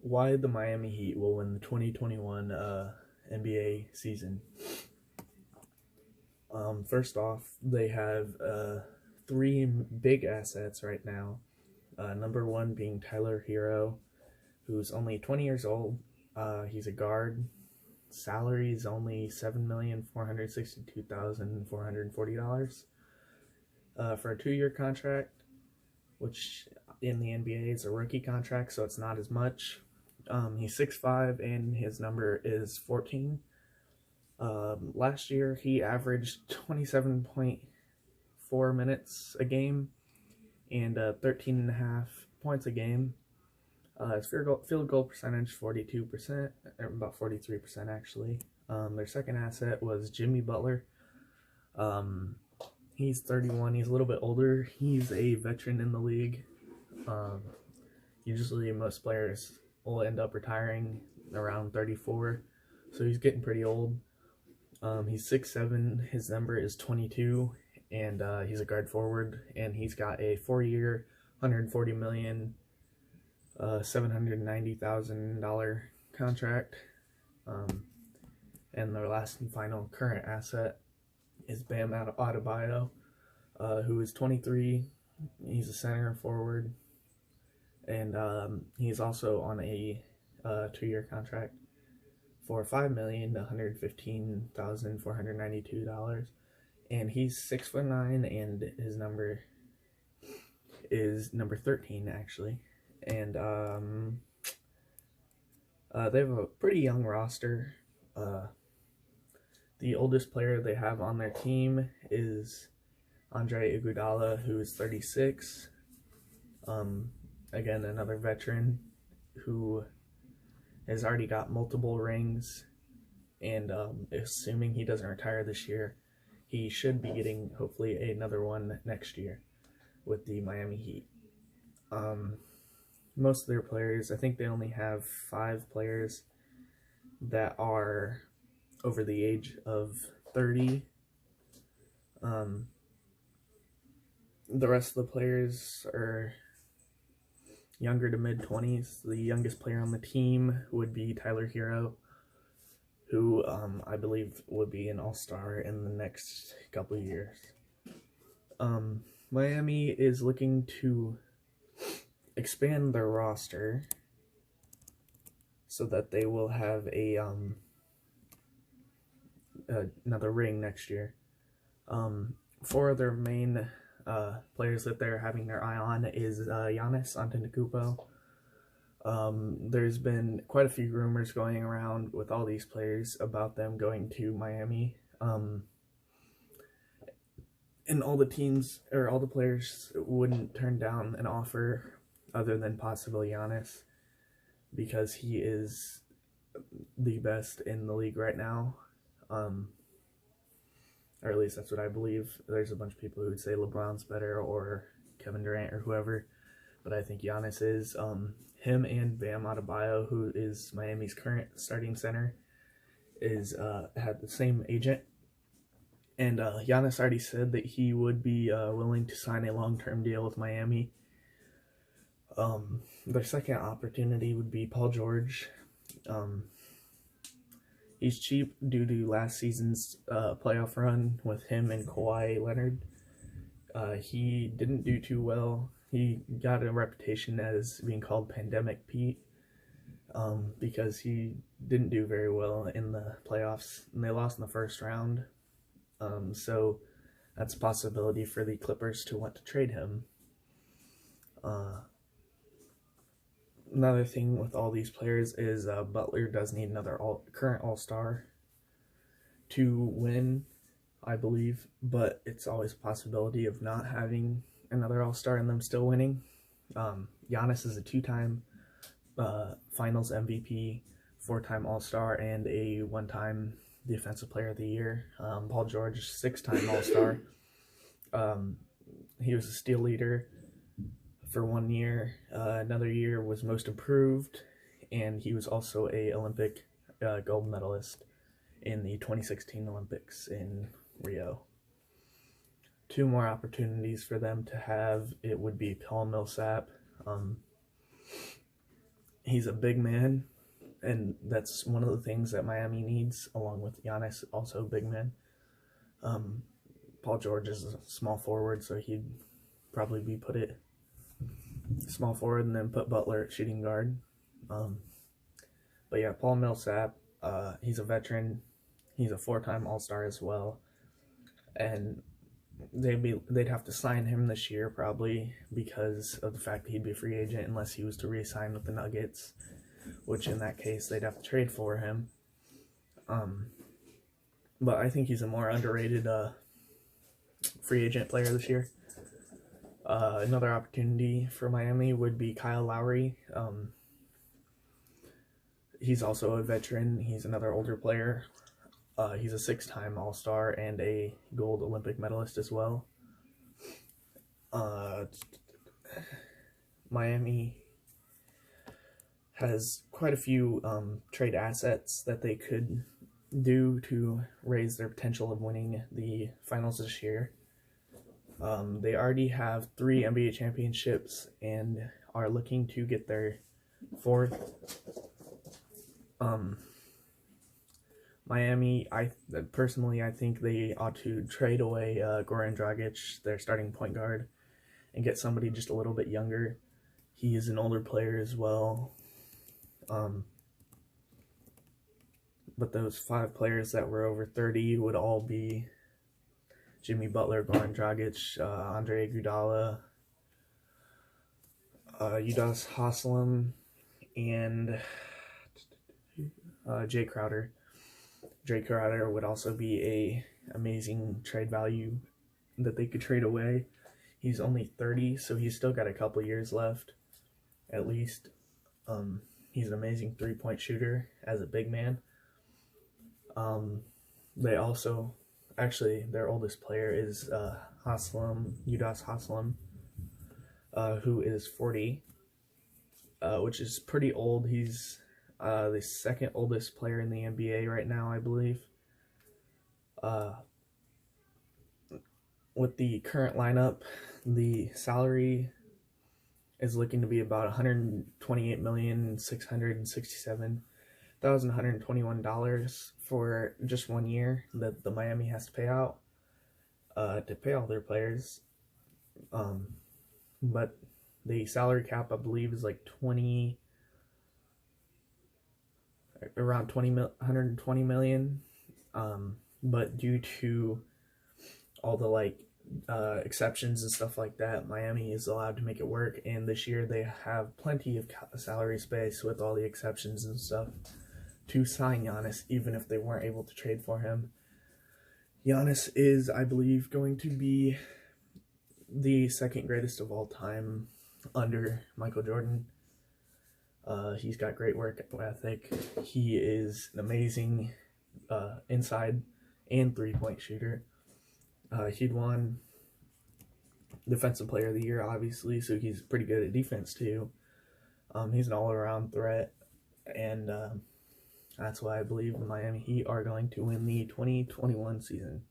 why the Miami Heat will win the 2021 NBA season. First off, they have three big assets right now. Number one being Tyler Hero, who's only 20 years old. He's a guard. Salary is only $7,462,440 for a 2-year contract, which in the NBA is a rookie contract, so it's not as much. He's 6'5", and his number is 14. Last year, he averaged 27.4 minutes a game and 13.5 points a game. His field goal percentage, 42%, or about 43% actually. Their second asset was Jimmy Butler. He's 31. He's a little bit older. He's a veteran in the league. Usually most players will end up retiring around 34, so he's getting pretty old. He's 6'7", his number is 22, and he's a guard forward, and he's got a 4-year, $140,790,000 contract. And their last and final current asset is Bam Adebayo, who is 23. He's a center forward, and he's also on a 2-year contract for $5,115,492, and he's 6'9", and his number is number 13 actually. And they have a pretty young roster. The oldest player they have on their team is Andre Iguodala, who is 36. Again, another veteran who has already got multiple rings, and assuming he doesn't retire this year, he should be getting hopefully another one next year with the Miami Heat. Most of their players, I think they only have 5 players that are over the age of 30. The rest of the players are younger to mid-20s. The youngest player on the team would be Tyler Hero, who I believe would be an all-star in the next couple of years. Miami is looking to expand their roster so that they will have a another ring next year. 4 of their main players that they're having their eye on is Giannis Antetokounmpo. There's been quite a few rumors going around with all these players about them going to Miami. And all the teams, or all the players, wouldn't turn down an offer other than possibly Giannis, because he is the best in the league right now. Or at least that's what I believe. There's a bunch of people who would say LeBron's better, or Kevin Durant, or whoever, but I think Giannis is. Him and Bam Adebayo, who is Miami's current starting center, is had the same agent, and Giannis already said that he would be willing to sign a long-term deal with Miami. Their second opportunity would be Paul George. He's cheap due to last season's playoff run with him and Kawhi Leonard. He didn't do too well. He got a reputation as being called Pandemic Pete because he didn't do very well in the playoffs, and they lost in the first round. So that's a possibility for the Clippers to want to trade him. Another thing with all these players is Butler does need another current All-Star to win, I believe, but it's always a possibility of not having another All-Star and them still winning. Giannis is a 2-time Finals MVP, 4-time All-Star, and a 1-time Defensive Player of the Year. Paul George, 6-time All-Star. He was a steal leader for 1 year. Another year was Most Improved, and he was also a Olympic gold medalist in the 2016 Olympics in Rio. 2 more opportunities for them to have, it would be Paul Millsap. He's a big man, and that's one of the things that Miami needs, along with Giannis, also a big man. Paul George is a small forward, so he'd probably be put at small forward and then put Butler at shooting guard. But yeah, Paul Millsap, he's a veteran. He's a 4-time All-Star as well. And they'd have to sign him this year probably because of the fact that he'd be a free agent unless he was to re-sign with the Nuggets, which in that case they'd have to trade for him. But I think he's a more underrated free agent player this year. Another opportunity for Miami would be Kyle Lowry. He's also a veteran. He's another older player. He's a 6-time All-Star and a gold Olympic medalist as well. Miami has quite a few trade assets that they could do to raise their potential of winning the finals this year. They already have 3 NBA championships and are looking to get their 4th. Miami, I think they ought to trade away Goran Dragic, their starting point guard, and get somebody just a little bit younger. He is an older player as well. But those 5 players that were over 30 would all be Jimmy Butler, Goran Dragic, Andre Iguodala, Udonis Haslem, and Jay Crowder. Jay Crowder would also be a amazing trade value that they could trade away. He's only 30, so he's still got a couple years left, at least. He's an amazing 3-point shooter as a big man. They also, actually, their oldest player is Udonis Haslem, who is 40, which is pretty old. He's the 2nd oldest player in the NBA right now, I believe. With the current lineup, the salary is looking to be about $128,667,121 for just 1 year that the Miami has to pay out to pay all their players. But the salary cap, I believe, is like around 120 million. But due to all the exceptions and stuff like that, Miami is allowed to make it work, and this year they have plenty of salary space with all the exceptions and stuff to sign Giannis, even if they weren't able to trade for him. Giannis is, I believe, going to be the 2nd greatest of all time under Michael Jordan. He's got great work ethic. He is an amazing inside and 3-point shooter. He'd won Defensive Player of the Year, obviously, so he's pretty good at defense, too. He's an all-around threat, and that's why I believe the Miami Heat are going to win the 2021 season.